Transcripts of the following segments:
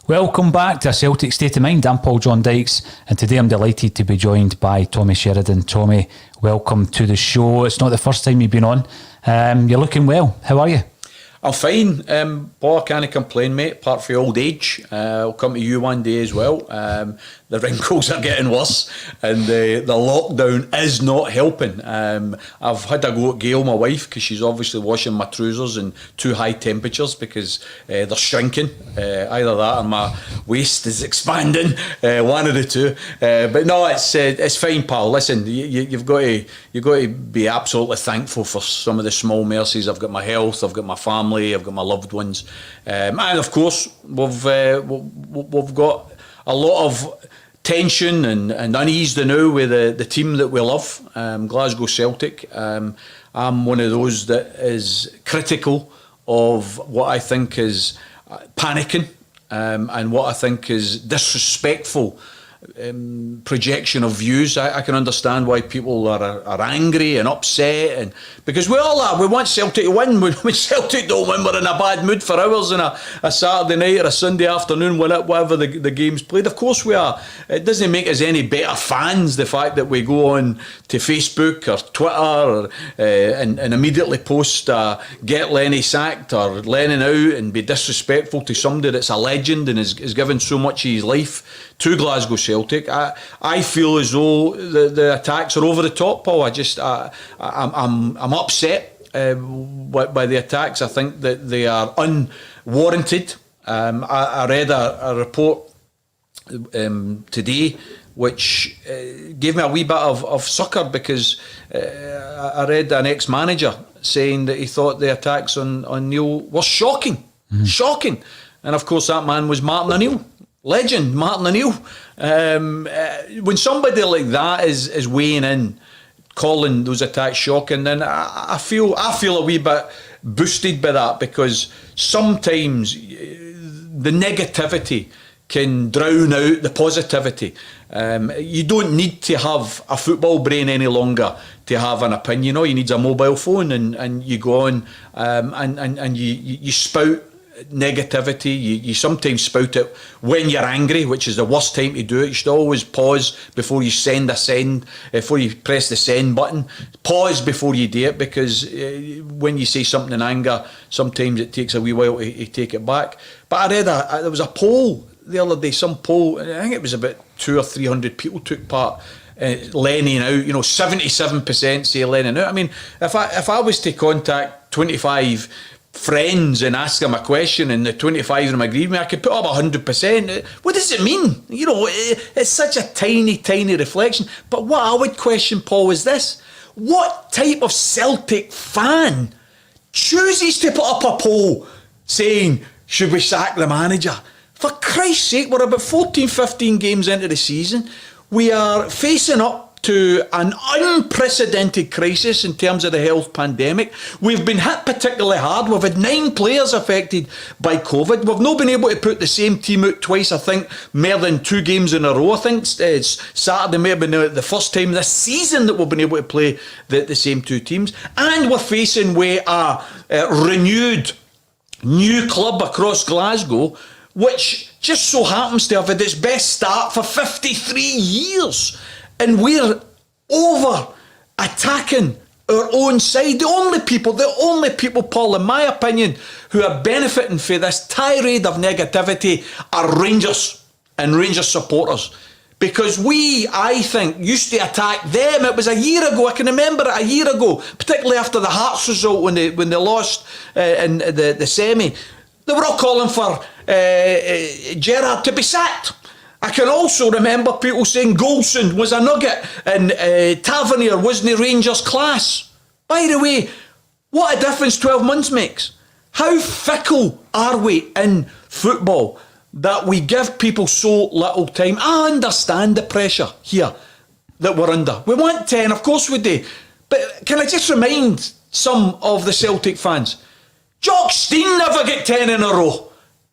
Welcome back to A Celtic State of Mind. I'm Paul John Dykes, and today I'm delighted to be joined by Tommy Sheridan. Tommy, welcome to the show. It's not the first time you've been on. You're looking well. How are you? I'm fine. Paul, I can't complain, mate, apart from old age. I'll come to you one day as well. The wrinkles are getting worse, and the lockdown is not helping. I've had a go at Gail, my wife, because she's obviously washing my trousers in too high temperatures because they're shrinking. Either that or my waist is expanding. One of the two. But no, it's fine, pal. Listen, you've got to be absolutely thankful for some of the small mercies. I've got my health, I've got my family, I've got my loved ones, and of course we've got a lot of tension and unease now with the team that we love, Glasgow Celtic. I'm one of those that is critical of what I think is panicking and what I think is disrespectful projection of views. I can understand why people are angry and upset, and because we all are. We want Celtic to win. When Celtic don't win, we're in a bad mood for hours on a Saturday night or a Sunday afternoon, whatever the game's played. Of course we are. It doesn't make us any better fans, the fact that we go on to Facebook or Twitter and immediately post get Lenny sacked or Lennon out and be disrespectful to somebody that's a legend and has given so much of his life to Glasgow Celtic. I feel as though the attacks are over the top, Paul. I'm upset by the attacks. I think that they are unwarranted. I read a report today which gave me a wee bit of succour, because I read an ex-manager saying that he thought the attacks on Neil were shocking. Shocking. And of course that man was Martin O'Neill. Legend, Martin O'Neill. When somebody like that is weighing in, calling those attacks shocking, then I feel a wee bit boosted by that, because sometimes the negativity can drown out the positivity. You don't need to have a football brain any longer to have an opinion. All you need is a mobile phone, and you go on and you spout negativity. You sometimes spout it when you're angry, which is the worst time to do it. You should always pause before you before you press the send button. Pause before you do it, because when you say something in anger, sometimes it takes a wee while to take it back. But I read there was a poll the other day, some poll, I think it was about 200 or 300 people took part. Lennon out, 77% say Lennon out. I mean, if I was to contact 25 friends and ask them a question and the 25 of them agreed with me, I could put up 100%. What does it mean? It's such a tiny reflection. But what I would question, Paul, is this: what type of Celtic fan chooses to put up a poll saying, should we sack the manager? For Christ's sake, we're about 14, 15 games into the season. We are facing up to an unprecedented crisis in terms of the health pandemic. We've been hit particularly hard. We've had 9 players affected by COVID. We've not been able to put the same team out twice, I think, more than 2 games in a row. I think Saturday may have been the first time this season that we've been able to play the same 2 teams. And we're facing with a renewed new club across Glasgow, which just so happens to have had its best start for 53 years. And we're over attacking our own side. The only people, Paul, in my opinion, who are benefiting from this tirade of negativity are Rangers and Rangers supporters. Because we, I think, used to attack them. It was a year ago. I can remember it a year ago, particularly after the Hearts result when they lost in the semi. They were all calling for Gerrard to be sacked. I can also remember people saying Golson was a nugget and Tavernier wasn't Rangers class. By the way, what a difference 12 months makes. How fickle are we in football that we give people so little time? I understand the pressure here that we're under. We want 10, of course we do. But can I just remind some of the Celtic fans, Jock Stein never get 10 in a row.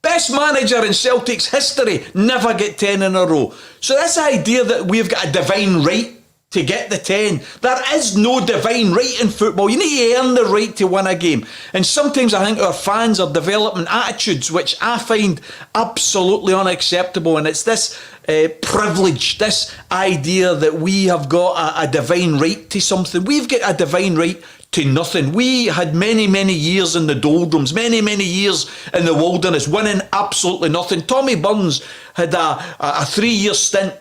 Best manager in Celtic's history, never get 10 in a row. So this idea that we've got a divine right to get the 10. There is no divine right in football. You need to earn the right to win a game. And sometimes I think our fans are developing attitudes which I find absolutely unacceptable. And it's this privilege, this idea that we have got a divine right to something. We've got a divine right to nothing. We had many, many years in the doldrums, many, many years in the wilderness, winning absolutely nothing. Tommy Burns had a 3-year stint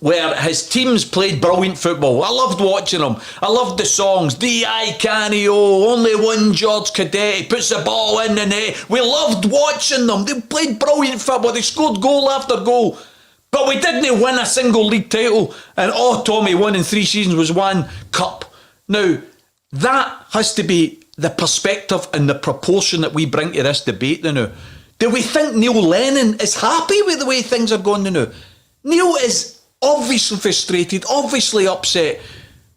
where his teams played brilliant football. I loved watching them. I loved the songs. D.I. Canio, only one George Cadet, he puts the ball in the net. We loved watching them. They played brilliant football. They scored goal after goal. But we didn't win a single league title. And all Tommy won in 3 seasons was one cup. Now, that has to be the perspective and the proportion that we bring to this debate now. Do we think Neil Lennon is happy with the way things are going now? Neil is obviously frustrated, obviously upset.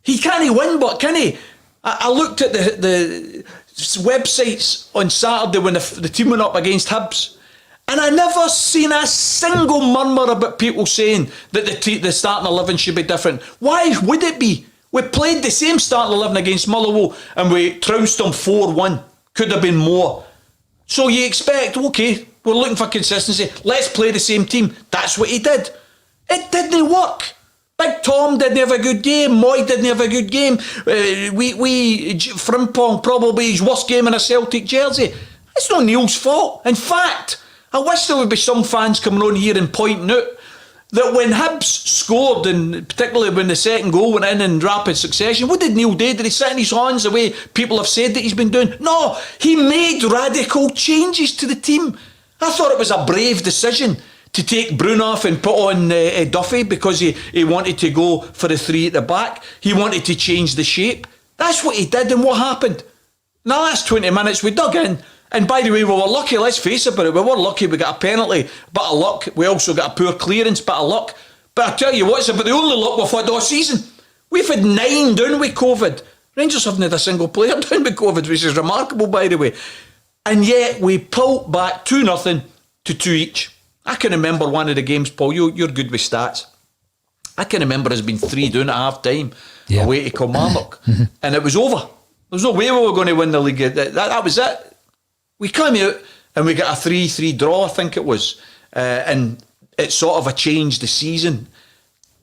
He can't win, but can he? I looked at the websites on Saturday when the team went up against Hibs, and I never seen a single murmur about people saying that the starting 11 should be different. Why would it be? We played the same starting 11 against Motherwell and we trounced them 4-1. Could have been more. So you expect, okay, we're looking for consistency. Let's play the same team. That's what he did. It didn't work. Big Tom didn't have a good game. Moy didn't have a good game. Frimpong probably his worst game in a Celtic jersey. It's not Neil's fault. In fact, I wish there would be some fans coming on here and pointing out that when Hibs scored, and particularly when the second goal went in rapid succession, what did Neil do? Did he sit in his hands the way people have said that he's been doing? No, he made radical changes to the team. I thought it was a brave decision to take Bruno off and put on Duffy because he wanted to go for the 3 at the back. He wanted to change the shape. That's what he did, and what happened? In the last 20 minutes, we dug in. And by the way, we were lucky, let's face it, but we were lucky we got a penalty, bit of luck. We also got a poor clearance, bit of luck. But I tell you what, it's about the only luck we've had all season. We've had 9 down with COVID. Rangers haven't had a single player down with COVID, which is remarkable, by the way. And yet we pulled back 2-0 to 2 each. I can remember one of the games, Paul, you're good with stats. I can remember us being 3 down at half time away to Kilmarnock. And it was over. There was no way we were going to win the league. That was it. We came out and we got a 3-3 draw, I think it was. And it sort of a changed the season.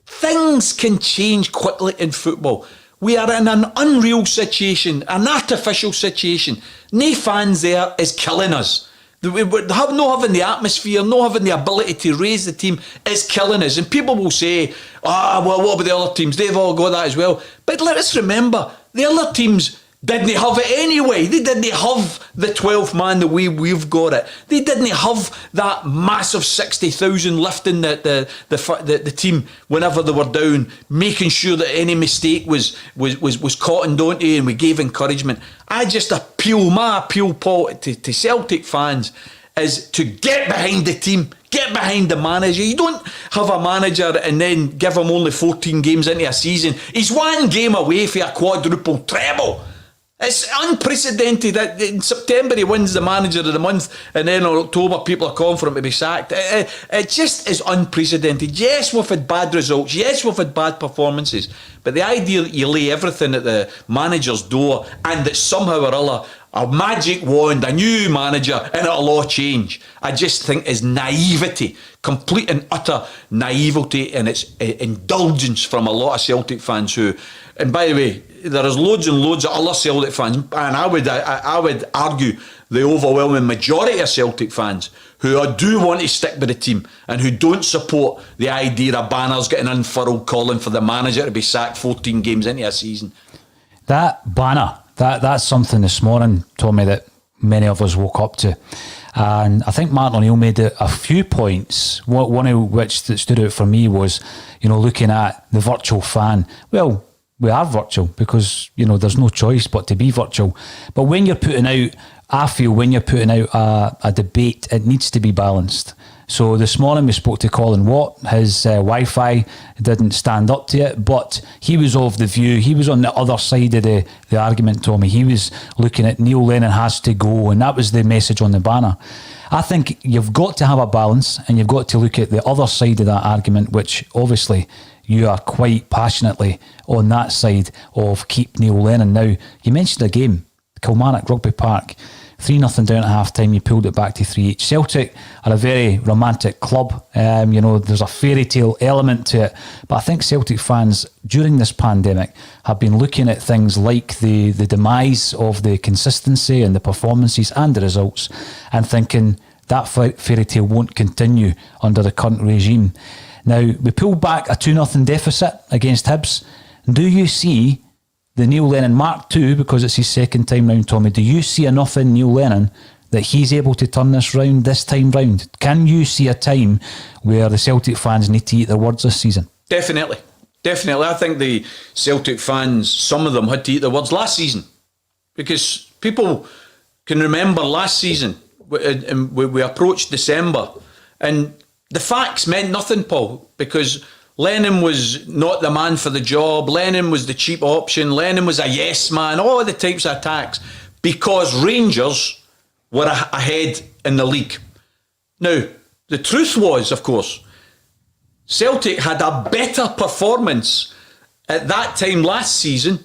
Things can change quickly in football. We are in an unreal situation, an artificial situation. No fans there is killing us. Not having the atmosphere, not having the ability to raise the team is killing us. And people will say, well, what about the other teams? They've all got that as well. But let us remember, the other teams didn't have it anyway. They didn't have the 12 man the way we've got it. They didn't have that massive 60,000 lifting the team whenever they were down, making sure that any mistake was cottoned onto and we gave encouragement. My appeal, Paul, to Celtic fans is to get behind the team, get behind the manager. You don't have a manager and then give him only 14 games into a season. He's 1 game away from a quadruple treble. It's unprecedented that in September he wins the manager of the month and then in October people are calling for him to be sacked. It just is unprecedented. Yes, we've had bad results. Yes, we've had bad performances. But the idea that you lay everything at the manager's door and that somehow or other a magic wand, a new manager, and it'll all change, I just think is naivety, complete and utter naivety, and it's indulgence from a lot of Celtic fans who, and by the way, there is loads and loads of other Celtic fans, and I would argue the overwhelming majority of Celtic fans who do want to stick with the team and who don't support the idea of banners getting unfurled calling for the manager to be sacked 14 games into a season. That banner, that's something this morning, Tommy, that many of us woke up to. And I think Martin O'Neill made a few points, one of which that stood out for me was, looking at the virtual fan. Well, we are virtual because, there's no choice but to be virtual. But when you're putting out, I feel when you're putting out a debate, it needs to be balanced. So this morning we spoke to Colin Watt. His Wi-Fi didn't stand up to it, but he was of the view, he was on the other side of the argument, Tommy. He was looking at Neil Lennon has to go, and that was the message on the banner. I think you've got to have a balance and you've got to look at the other side of that argument, which obviously you are quite passionately on that side of keep Neil Lennon. Now, you mentioned a game, Kilmarnock Rugby Park, 3-0 down at half time, you pulled it back to 3-8. Celtic are a very romantic club. There's a fairy tale element to it. But I think Celtic fans during this pandemic have been looking at things like the demise of the consistency and the performances and the results and thinking that fairy tale won't continue under the current regime. Now, we pulled back a 2-0 deficit against Hibs. Do you see the Neil Lennon Mark II, because it's his second time round, Tommy, do you see enough in Neil Lennon that he's able to turn this round this time round? Can you see a time where the Celtic fans need to eat their words this season? Definitely. I think the Celtic fans, some of them had to eat their words last season, because people can remember last season, we approached December, and the facts meant nothing, Paul, because Lennon was not the man for the job. Lennon was the cheap option. Lennon was a yes man. All the types of attacks, because Rangers were ahead in the league. Now, the truth was, of course, Celtic had a better performance at that time last season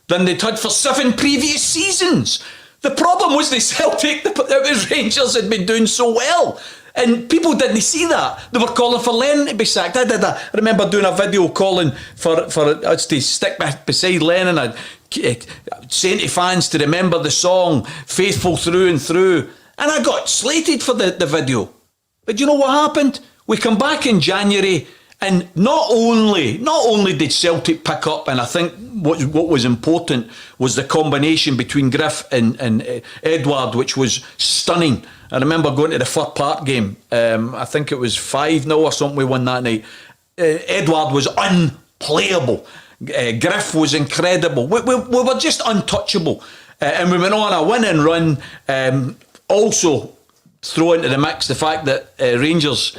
than they'd had for 7 previous seasons. The problem was it was Rangers had been doing so well. And people didn't see that. They were calling for Lennon to be sacked. I remember doing a video calling for us to stick beside Lennon and saying to fans to remember the song Faithful Through and Through. And I got slated for the video. But you know what happened? We come back in January, and not only did Celtic pick up, and I think what was important was the combination between Griff and Edward, which was stunning. I remember going to the Fir Park game. I think it was 5-0 or something we won that night. Edward was unplayable. Griff was incredible. We were just untouchable. And we went on a winning run. Also, throw into the mix the fact that Rangers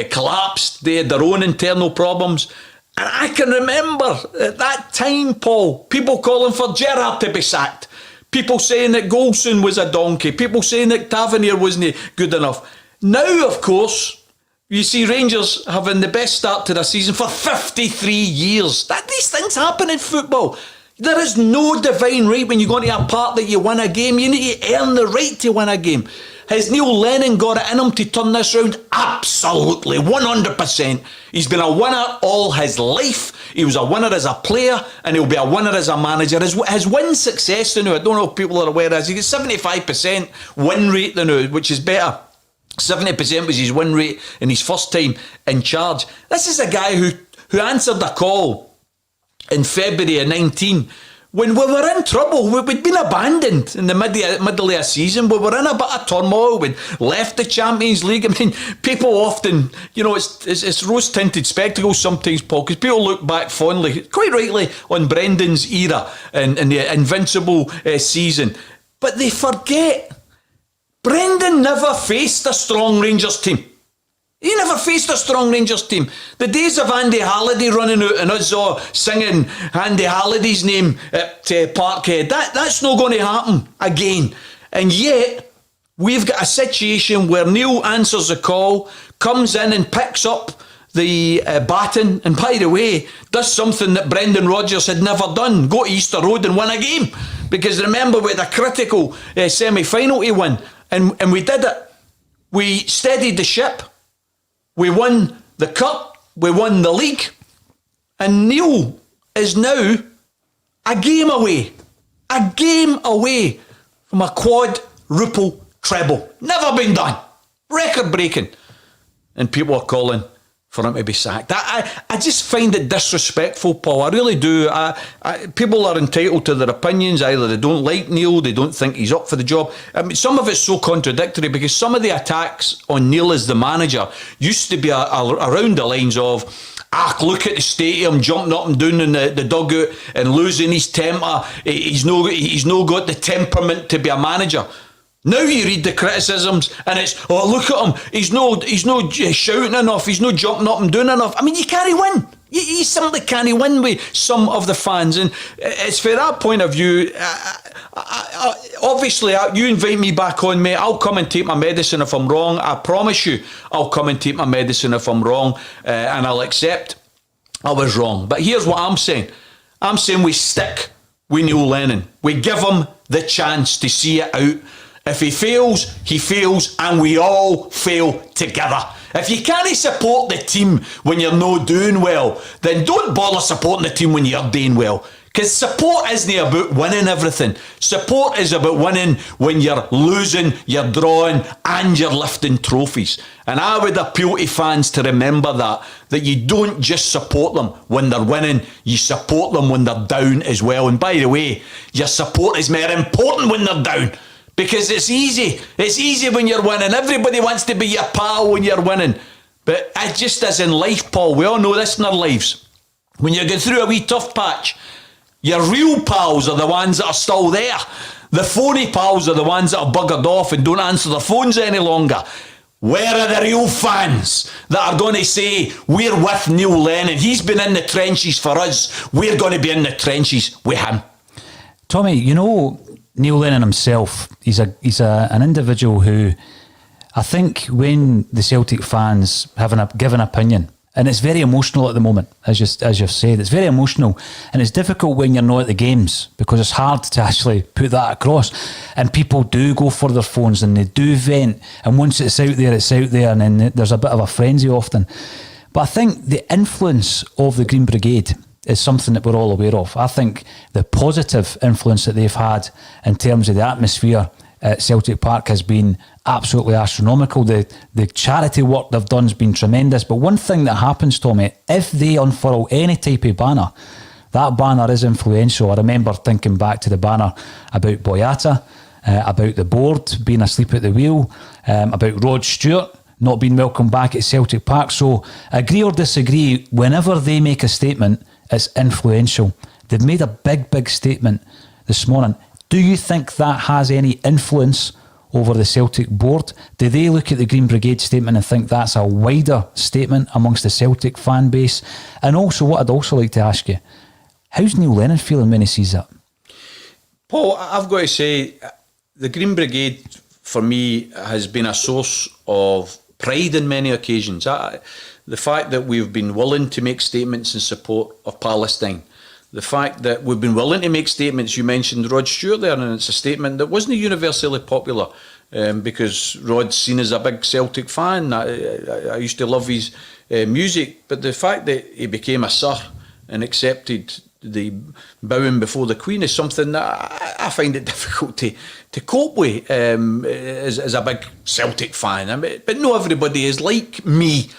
collapsed. They had their own internal problems. And I can remember at that time, Paul, people calling for Gerrard to be sacked. People saying that Golson was a donkey. People saying that Tavernier wasn't good enough. Now, of course, you see Rangers having the best start to their season for 53 years. These things happen in football. There is no divine right when you go into a part that you win a game. You need to earn the right to win a game. Has Neil Lennon got it in him to turn this round? Absolutely, 100%. He's been a winner all his life. He was a winner as a player, and he'll be a winner as a manager. His win success now, I don't know if people are aware of this, he gets 75% win rate now, which is better. 70% was his win rate in his first time in charge. This is a guy who answered a call in February of 19 when we were in trouble. We'd been abandoned in the middle of a season. We were in a bit of turmoil. We'd left the Champions League. I mean, people often, it's rose-tinted spectacles sometimes, Paul, because people look back fondly, quite rightly, on Brendan's era and the invincible season. But they forget, Brendan never faced a strong Rangers team. He never faced a strong Rangers team. The days of Andy Halliday running out and us all singing Andy Halliday's name at Parkhead, that's not going to happen again. And yet, we've got a situation where Neil answers the call, comes in and picks up the baton, and by the way, does something that Brendan Rodgers had never done, go to Easter Road and win a game. Because remember, we had a critical semi-final to win, and we did it. We steadied the ship. We won the cup, we won the league, and Neil is now a game away from a quadruple treble. Never been done. Record breaking. And people are calling for him to be sacked. I just find it disrespectful, Paul. I really do. People are entitled to their opinions. Either they don't like Neil, they don't think he's up for the job. I mean, some of it's so contradictory because some of the attacks on Neil as the manager used to be around the lines of, look at the stadium, jumping up and down in the dugout and losing his temper. He's no got the temperament to be a manager. Now you read the criticisms and it's, look at him, he's no shouting enough, he's no jumping up and doing enough. I mean, you can't win. You simply can't win with some of the fans. And it's for that point of view, obviously, you invite me back on, mate, I'll come and take my medicine if I'm wrong. I promise you, I'll come and take my medicine if I'm wrong, and I'll accept I was wrong. But here's what I'm saying. I'm saying we stick with Neil Lennon. We give him the chance to see it out. If he fails, and we all fail together. If you can't support the team when you're not doing well, then don't bother supporting the team when you're doing well. Because support isn't about winning everything. Support is about winning when you're losing, you're drawing, and you're lifting trophies. And I would appeal to fans to remember that you don't just support them when they're winning, you support them when they're down as well. And by the way, your support is more important when they're down. Because it's easy. It's easy when you're winning. Everybody wants to be your pal when you're winning. But it just is in life, Paul. We all know this in our lives. When you're going through a wee tough patch, your real pals are the ones that are still there. The phony pals are the ones that are buggered off and don't answer their phones any longer. Where are the real fans that are going to say, we're with Neil Lennon. He's been in the trenches for us. We're going to be in the trenches with him. Tommy, you know, Neil Lennon himself, he's an individual who, I think when the Celtic fans give an opinion, and it's very emotional at the moment, as you've said, it's very emotional, and it's difficult when you're not at the games because it's hard to actually put that across. And people do go for their phones and they do vent, and once it's out there, and then there's a bit of a frenzy often. But I think the influence of the Green Brigade is something that we're all aware of. I think the positive influence that they've had in terms of the atmosphere at Celtic Park has been absolutely astronomical. The charity work they've done has been tremendous. But one thing that happens, Tommy, if they unfurl any type of banner, that banner is influential. I remember thinking back to the banner about Boyata, about the board being asleep at the wheel, about Rod Stewart not being welcome back at Celtic Park. So agree or disagree, whenever they make a statement, it's influential. They've made a big statement this morning. Do you think that has any influence over the Celtic board? Do they look at the Green Brigade statement and think that's a wider statement amongst the Celtic fan base? And also, what I'd also like to ask you, how's Neil Lennon feeling when he sees that? Paul, I've got to say, the Green Brigade, for me, has been a source of pride in many occasions. The fact that we've been willing to make statements in support of Palestine, the fact that we've been willing to make statements, you mentioned Rod Stewart there, and it's a statement that wasn't universally popular because Rod's seen as a big Celtic fan. I used to love his music, but the fact that he became a sir and accepted the bowing before the Queen is something that I find it difficult to cope with as a big Celtic fan. But not everybody is like me.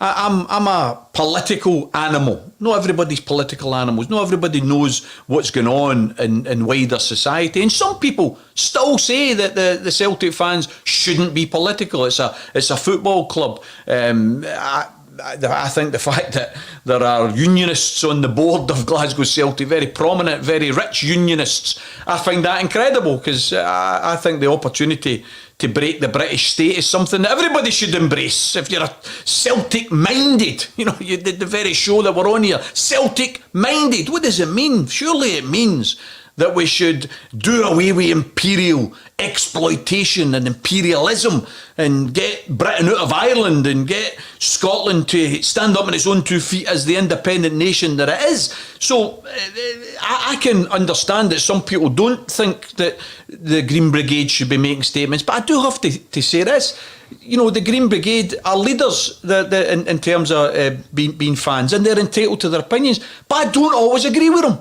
I'm a political animal. Not everybody's political animals. Not everybody knows what's going on in wider society. And some people still say that the Celtic fans shouldn't be political. It's a football club. I think the fact that there are unionists on the board of Glasgow Celtic, very prominent, very rich unionists, I find that incredible because I think the opportunity to break the British state is something that everybody should embrace. If you're a Celtic-minded, you know, you did the very show that we're on here, Celtic-minded, what does it mean? Surely it means that we should do away with imperial exploitation and imperialism and get Britain out of Ireland and get Scotland to stand up on its own 2 feet as the independent nation that it is. So I can understand that some people don't think that the Green Brigade should be making statements, but I do have to say this. You know, the Green Brigade are leaders in terms of being fans, and they're entitled to their opinions, but I don't always agree with them.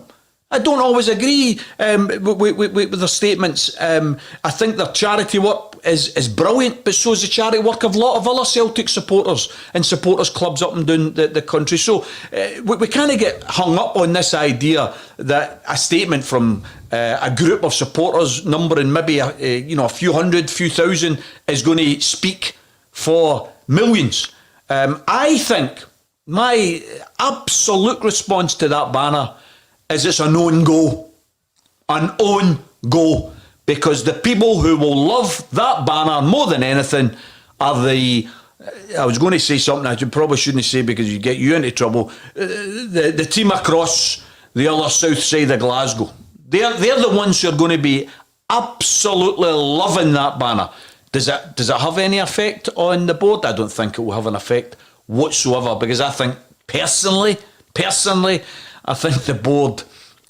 I don't always agree with their statements. I think their charity work is brilliant, but so is the charity work of a lot of other Celtic supporters and supporters clubs up and down the country. So we kind of get hung up on this idea that a statement from a group of supporters numbering maybe a few hundred, few thousand is going to speak for millions. I think my absolute response to that banner is it's an own goal, because the people who will love that banner more than anything are I was going to say something I probably shouldn't say because you get you into trouble, the team across the other south side of Glasgow. They're the ones who are going to be absolutely loving that banner. Does it have any effect on the board? I don't think it will have an effect whatsoever because I think personally, Personally, I think the board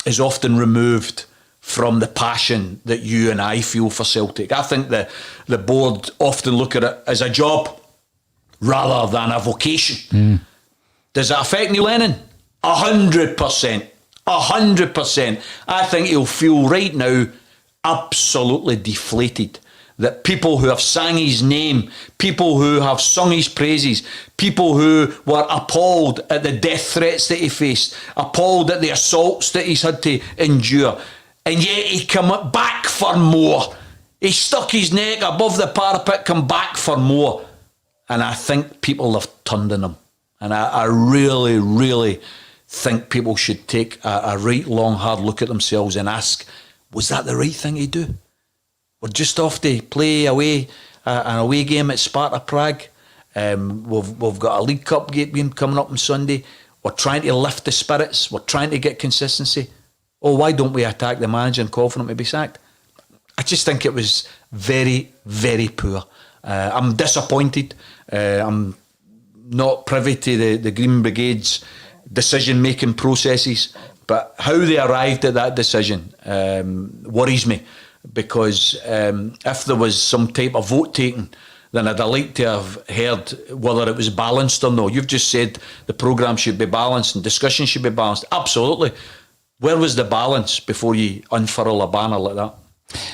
is often removed from the passion that you and I feel for Celtic. I think the board often look at it as a job rather than a vocation. Does that affect Neil Lennon? 100%. 100%. I think he'll feel right now absolutely deflated that people who have sang his name, people who have sung his praises, people who were appalled at the death threats that he faced, appalled at the assaults that he's had to endure, and yet he come back for more. He stuck his neck above the parapet, come back for more. And I think people have turned on him. And I really, really think people should take a right long, hard look at themselves and ask, was that the right thing to do? We're just off to play away an away game at Sparta Prague. We've got a League Cup game coming up on Sunday. We're trying to lift the spirits. We're trying to get consistency. Oh, why don't we attack the manager and call for him to be sacked? I just think it was very, very poor. I'm disappointed. I'm not privy to the Green Brigade's decision-making processes, but how they arrived at that decision worries me, because if there was some type of vote taken, then I'd like to have heard whether it was balanced or not. You've just said the programme should be balanced and discussion should be balanced. Absolutely. Where was the balance before you unfurl a banner like that?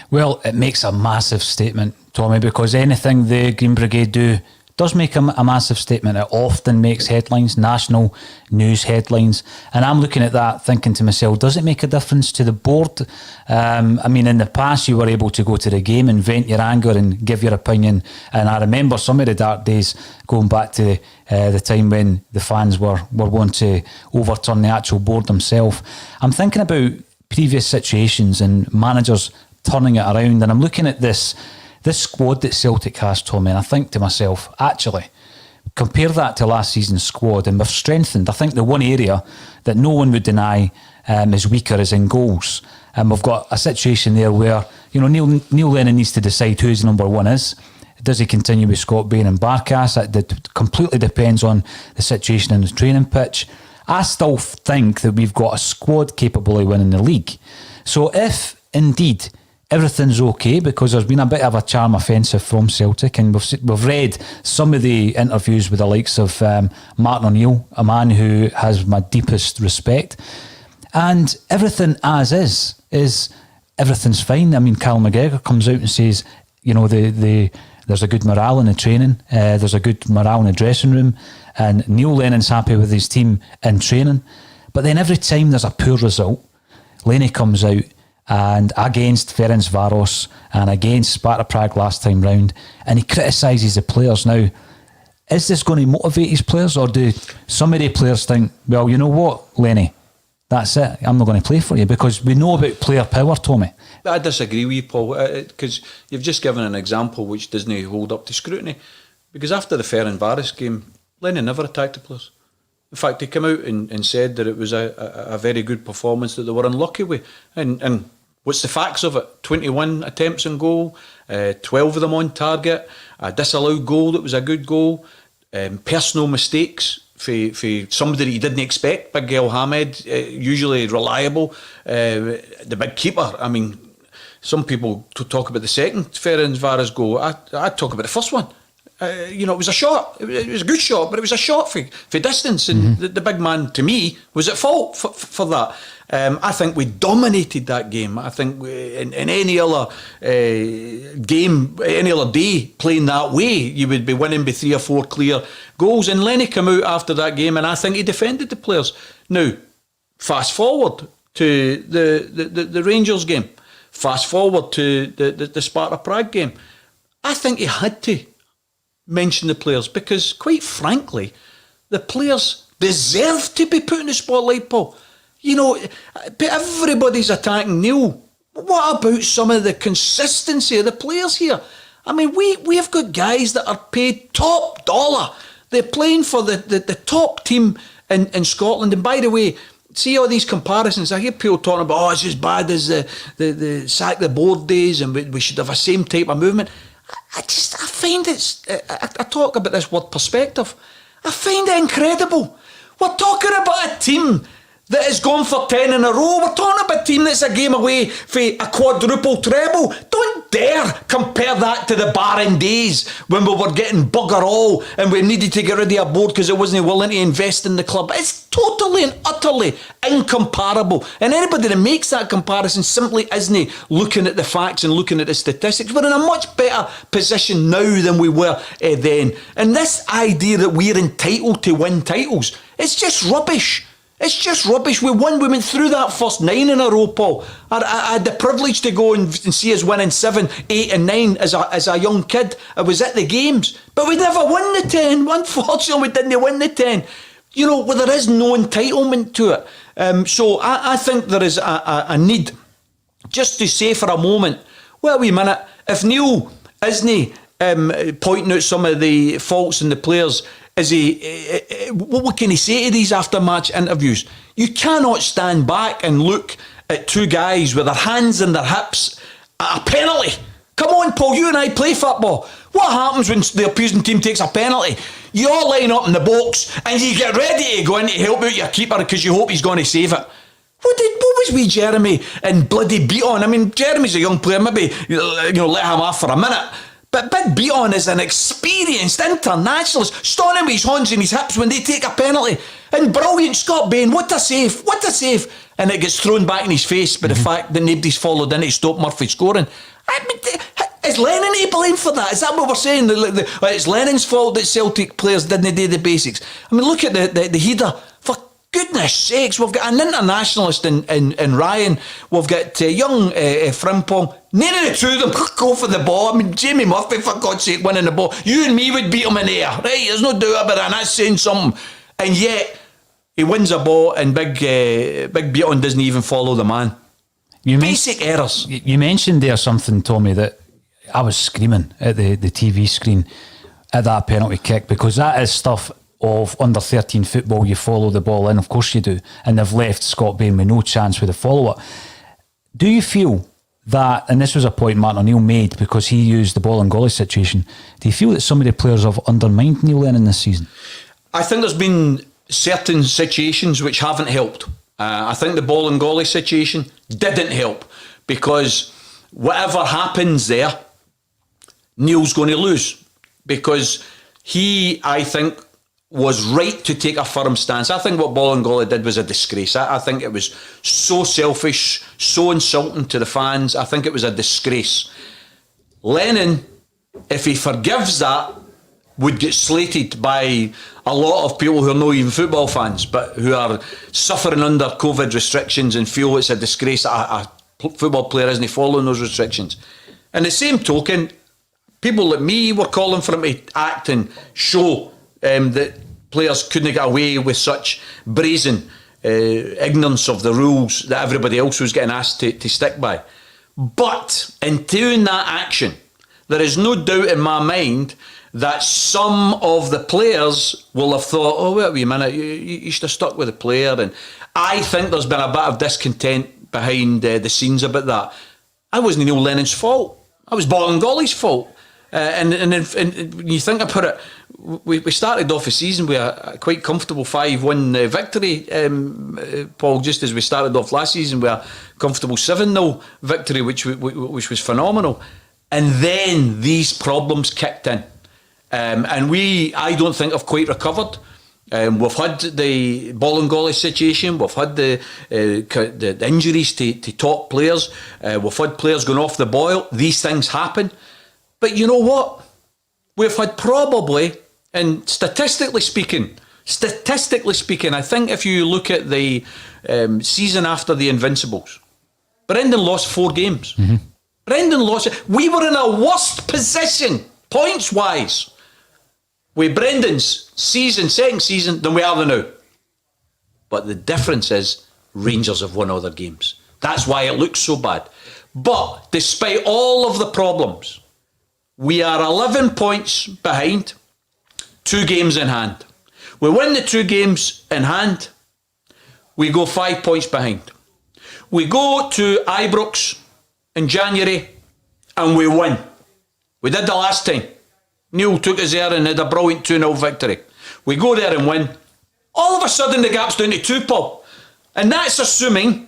Well, it makes a massive statement, Tommy, because anything the Green Brigade do does make a massive statement. It often makes headlines, national news headlines. And I'm looking at that thinking to myself, does it make a difference to the board? I mean, in the past, you were able to go to the game and vent your anger and give your opinion. And I remember some of the dark days going back to the time when the fans were wanting to overturn the actual board themselves. I'm thinking about previous situations and managers turning it around. And I'm looking at this squad that Celtic has, Tommy, and I think to myself, actually, compare that to last season's squad, and we've strengthened. I think the one area that no one would deny is weaker is in goals. And we've got a situation there where, you know, Neil Lennon needs to decide who his number one is. Does he continue with Scott Bain and Barkas? That completely depends on the situation in the training pitch. I still think that we've got a squad capable of winning the league. So if indeed everything's okay, because there's been a bit of a charm offensive from Celtic, and we've read some of the interviews with the likes of Martin O'Neill, a man who has my deepest respect, and everything as is everything's fine. I mean, Cal McGregor comes out and says, you know, there's a good morale in the training, there's a good morale in the dressing room, and Neil Lennon's happy with his team in training. But then every time there's a poor result, Lenny comes out and against Ferencvaros and against Sparta Prague last time round, and he criticises the players. Now, is this going to motivate his players, or do some of the players think, well, you know what, Lenny, that's it, I'm not going to play for you? Because we know about player power, Tommy. I disagree with you, Paul, because you've just given an example which doesn't hold up to scrutiny. Because after the Ferencvaros game, Lennon never attacked the players. In fact, he came out and said that it was a very good performance that they were unlucky with. And what's the facts of it? 21 attempts on goal, 12 of them on target, a disallowed goal that was a good goal, personal mistakes for somebody that you didn't expect, Big El Hamed, usually reliable, the big keeper. I mean, some people talk about the second Ferencvaros goal. I talk about the first one. You know, it was a shot. It was a good shot, but it was a shot for distance, and the big man, to me, was at fault for that. I think we dominated that game. I think in any other game, any other day, playing that way, you would be winning by 3 or 4 clear goals. And Lenny came out after that game, and I think he defended the players. Now, fast forward to the Rangers game. Fast forward to the Sparta Prague game. I think he had to mention the players, because quite frankly, the players deserve to be put in the spotlight, Paul. You know, everybody's attacking Neil. What about some of the consistency of the players here? I mean, we've got guys that are paid top dollar. They're playing for the top team in Scotland. And by the way, see all these comparisons. I hear people talking about, it's as bad as the sack the board days, and we should have a same type of movement. I find I talk about this word perspective. I find it incredible We're talking about a team that has gone for 10 in a row. We're talking about a team that's a game away for a quadruple treble. Don't dare compare that to the barren days when we were getting bugger all and we needed to get rid of our board because it wasn't willing to invest in the club. It's totally and utterly incomparable. And anybody that makes that comparison simply isn't looking at the facts and looking at the statistics. We're in a much better position now than we were then. And this idea that we're entitled to win titles, it's just rubbish. It's just rubbish. We went through that first 9 in a row, Paul. I had the privilege to go and see us winning 7, 8 and 9 as a young kid. I was at the games. But we never won the 10. Unfortunately, we didn't win the 10. You know, well, there is no entitlement to it. So I think there is a need just to say for a moment, well, wait a minute, if Neil isn't pointing out some of the faults in the players, what can he say to these after-match interviews? You cannot stand back and look at two guys with their hands in their hips at a penalty. Come on, Paul, you and I play football. What happens when the opposing team takes a penalty? You all line up in the box and you get ready to go in to help out your keeper because you hope he's going to save it. What was we Jeremy and bloody Beaton? I mean, Jeremy's a young player, maybe let him off for a minute. But Big Beaton is an experienced internationalist, standing with his hands in his hips when they take a penalty. And brilliant Scott Bain, what a save, what a save. And it gets thrown back in his face by the fact that nobody's followed in to stop Murphy scoring. I mean, is Lennon to blame for that? Is that what we're saying? It's Lennon's fault that Celtic players didn't do the basics. I mean, look at the header. For goodness sakes, we've got an internationalist in Ryan. We've got young Frimpong. None of the two of them go for the ball. I mean, Jamie Murphy, for God's sake, winning the ball. You and me would beat him in the air. Right? There's no doubt about that. And that's saying something. And yet, he wins a ball and Big Beaton doesn't even follow the man. Basic errors. You mentioned there something, Tommy, that I was screaming at the TV screen at that penalty kick, because that is stuff of under 13 football. You follow the ball in, of course you do, and they've left Scott Bain with no chance with a follow-up. Do you feel that, and this was a point Martin O'Neill made because he used the Bolingoli situation, do you feel that some of the players have undermined Neil Lennon this season? I think there's been certain situations which haven't helped. I think the Bolingoli situation didn't help, because whatever happens there, Neil's going to lose, because he, I think, was right to take a firm stance. I think what Bolingoli did was a disgrace. I think it was so selfish, so insulting to the fans. I think it was a disgrace. Lennon, if he forgives that, would get slated by a lot of people who are not even football fans, but who are suffering under COVID restrictions and feel it's a disgrace that a football player isn't following those restrictions. And the same token, people like me were calling for him to act and show that players couldn't get away with such brazen ignorance of the rules that everybody else was getting asked to stick by. But in doing that action, there is no doubt in my mind that some of the players will have thought, oh, wait a minute, you should have stuck with the player. And I think there's been a bit of discontent behind the scenes about that. I wasn't Neil Lennon's fault. I was Bolingoli's fault. And when you think about it, we started off the season with a quite comfortable 5-1 victory, Paul, just as we started off last season with a comfortable 7-0 victory, which was phenomenal. And then these problems kicked in. And I don't think have quite recovered. We've had the Bolingoli situation. We've had the injuries to top players. We've had players going off the boil. These things happen. But you know what? We've had probably, and statistically speaking, I think if you look at the season after the Invincibles, Brendan lost 4 games. Mm-hmm. Brendan lost it. We were in a worse position, points-wise, with Brendan's second season, than we are now. But the difference is Rangers have won other games. That's why it looks so bad. But despite all of the problems, we are 11 points behind, 2 games in hand. We win the 2 games in hand, we go 5 points behind. We go to Ibrox in January and we win. We did the last time. Neil took us there and had a brilliant 2-0 victory. We go there and win. All of a sudden the gap's down to 2, Paul. And that's assuming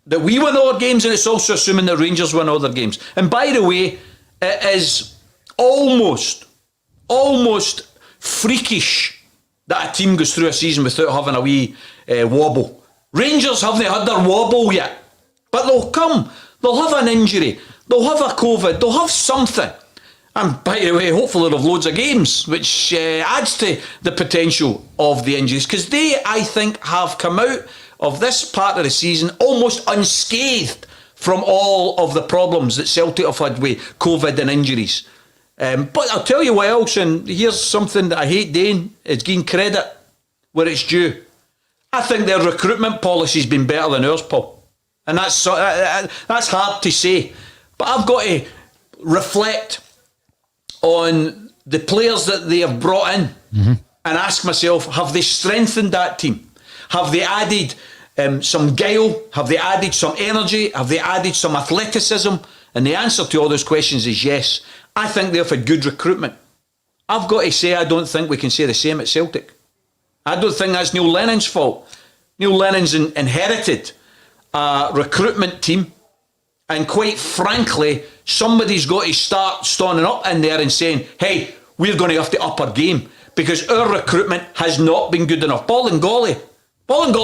that we win all our games, and it's also assuming that Rangers win all their games. And by the way, it is almost freakish that a team goes through a season without having a wee wobble. Rangers haven't had their wobble yet, but they'll come. They'll have an injury. They'll have a COVID. They'll have something. And by the way, hopefully they'll have loads of games, which adds to the potential of the injuries, because they, I think, have come out of this part of the season almost unscathed from all of the problems that Celtic have had with COVID and injuries. But I'll tell you what else, and here's something that I hate doing, is giving credit where it's due. I think their recruitment policy's been better than ours, Paul. And that's hard to say. But I've got to reflect on the players that they have brought in and ask myself, have they strengthened that team? Have they added some guile? Have they added some energy? Have they added some athleticism? And the answer to all those questions is yes. I think they've had good recruitment. I've got to say, I don't think we can say the same at Celtic. I don't think that's Neil Lennon's fault. Neil Lennon's inherited a recruitment team, and quite frankly, somebody's got to start standing up in there and saying, hey, we're going to have to up our game, because our recruitment has not been good enough. Bolingoli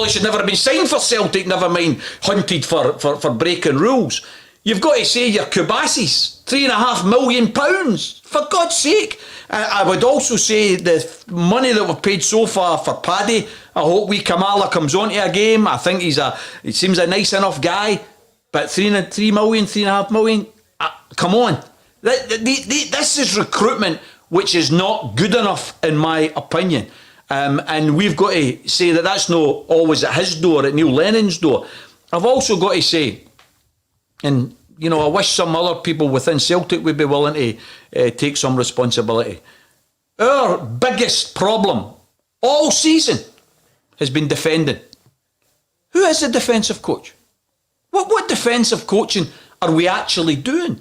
should never have been signed for Celtic, never mind hunted for breaking rules. You've got to say your Kubasis, £3.5 million, for God's sake. I would also say the money that we've paid so far for Paddy, I hope Kamala comes onto a game. I think he seems a nice enough guy, but £3.5 million, come on. This is recruitment which is not good enough, in my opinion. And we've got to say that that's not always at his door, at Neil Lennon's door. I've also got to say, and I wish some other people within Celtic would be willing to take some responsibility. Our biggest problem all season has been defending. Who is the defensive coach? What defensive coaching are we actually doing?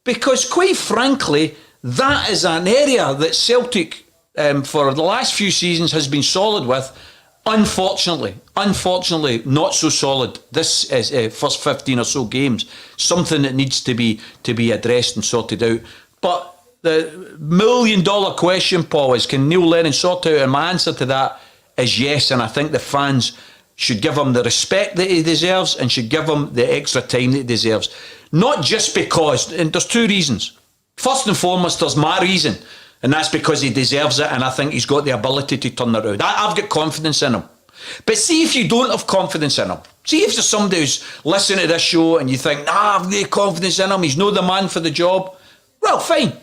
Because quite frankly, that is an area that Celtic for the last few seasons has been solid with. Unfortunately, not so solid this first 15 or so games. Something that needs to be addressed and sorted out. But the $1 million question, Paul, is can Neil Lennon sort out? And my answer to that is yes. And I think the fans should give him the respect that he deserves and should give him the extra time that he deserves. Not just because, and there's two reasons. First and foremost, there's my reason. And that's because he deserves it, and I think he's got the ability to turn it around. I've got confidence in him. But see if you don't have confidence in him. See if there's somebody who's listening to this show and you think, I've no confidence in him, he's not the man for the job. Well, fine.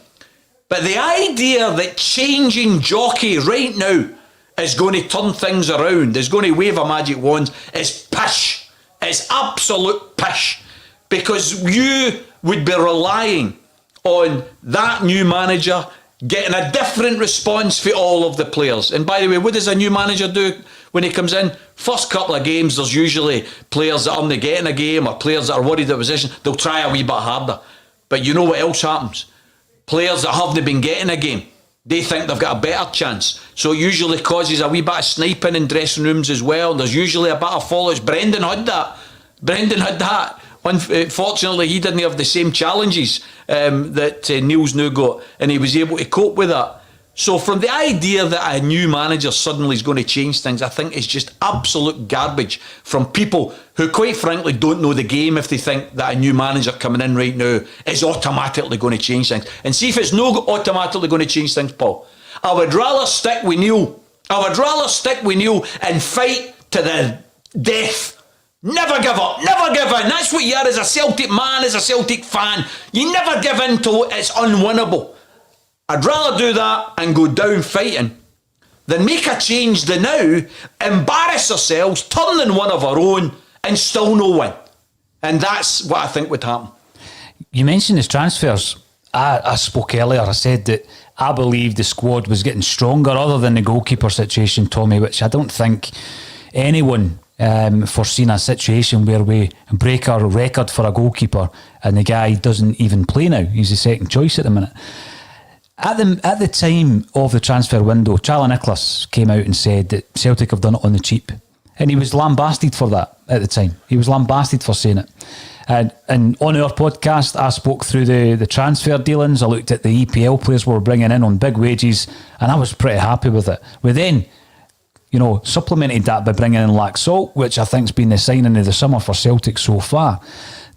But the idea that changing jockey right now is going to turn things around, is going to wave a magic wand, is pish. It's absolute pish. Because you would be relying on that new manager getting a different response for all of the players. And by the way, what does a new manager do when he comes in? First couple of games, there's usually players that aren't getting a game or players that are worried about position. They'll try a wee bit harder. But you know what else happens? Players that haven't been getting a game, they think they've got a better chance. So it usually causes a wee bit of sniping in dressing rooms as well. There's usually a bit of fallout. Brendan had that. Unfortunately, he didn't have the same challenges that Neil's now got, and he was able to cope with that. So from the idea that a new manager suddenly is going to change things, I think is just absolute garbage from people who quite frankly don't know the game if they think that a new manager coming in right now is automatically going to change things. And see if it's not automatically going to change things, Paul. I would rather stick with Neil. And fight to the death. Never give up, never give in. That's what you are as a Celtic man, as a Celtic fan. You never give in till it's unwinnable. I'd rather do that and go down fighting than make a change the now, embarrass ourselves, turn in one of our own and still no win. And that's what I think would happen. You mentioned his transfers. I spoke earlier, I said that I believe the squad was getting stronger other than the goalkeeper situation, Tommy, which I don't think anyone foreseen a situation where we break our record for a goalkeeper and the guy doesn't even play now. He's the second choice at the minute. At the time of the transfer window, Charlie Nicholas came out and said that Celtic have done it on the cheap. And he was lambasted for that at the time. He was lambasted for saying it. And on our podcast, I spoke through the transfer dealings. I looked at the EPL players we were bringing in on big wages, and I was pretty happy with it. We then, supplemented that by bringing in Laxalt, which I think's been the signing of the summer for Celtic so far.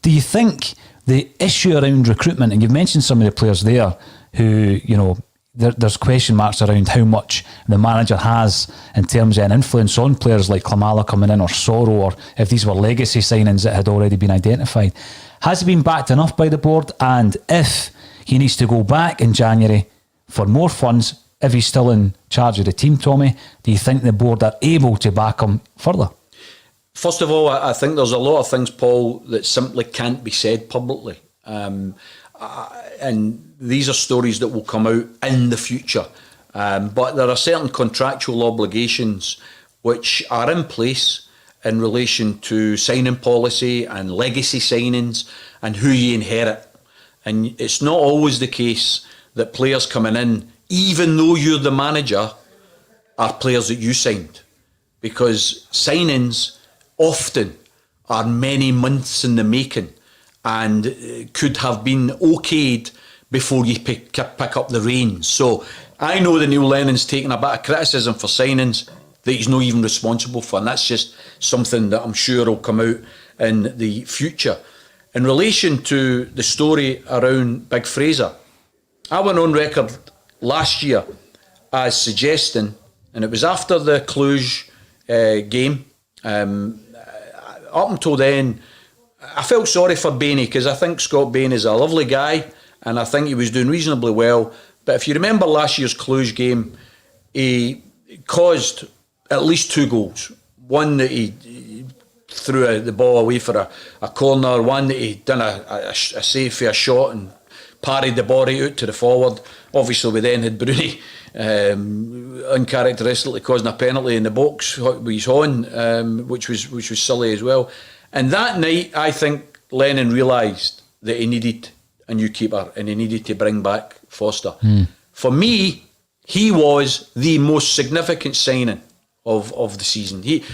Do you think the issue around recruitment, and you've mentioned some of the players there who, there's question marks around how much the manager has in terms of an influence on players like Klimala coming in, or Soro, or if these were legacy signings that had already been identified. Has he been backed enough by the board? And if he needs to go back in January for more funds, if he's still in charge of the team, Tommy, do you think the board are able to back him further? First of all, I think there's a lot of things, Paul, that simply can't be said publicly. And these are stories that will come out in the future. But there are certain contractual obligations which are in place in relation to signing policy and legacy signings and who you inherit. And it's not always the case that players coming in, even though you're the manager, are players that you signed. Because signings often are many months in the making and could have been okayed before you pick up the reins. So I know that Neil Lennon's taken a bit of criticism for signings that he's not even responsible for, and that's just something that I'm sure will come out in the future. In relation to the story around Big Fraser, I went on record last year as suggesting, and it was after the Cluj game, up until then, I felt sorry for Bainey, because I think Scott Bain is a lovely guy and I think he was doing reasonably well. But if you remember last year's Cluj game, he caused at least 2 goals. One that he threw the ball away for a corner, one that he done a save for a shot and parried the ball right out to the forward. Obviously we then had Bruni uncharacteristically causing a penalty in the box with his horn, which was silly as well. And that night, I think Lennon realised that he needed a new keeper and he needed to bring back Forster. For me, he was the most significant signing of the season. He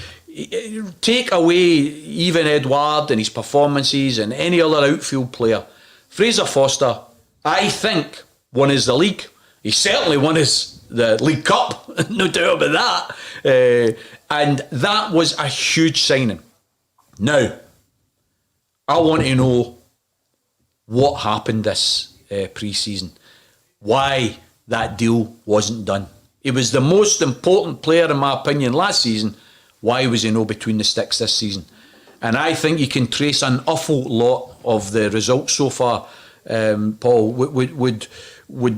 take away even Edouard and his performances and any other outfield player. Fraser Forster, I think, won us the league. He certainly won us the League Cup, no doubt about that. And that was a huge signing. Now, I want to know what happened this pre-season, why that deal wasn't done. He was the most important player, in my opinion, last season. Why was he no between the sticks this season? And I think you can trace an awful lot of the results so far. Paul, would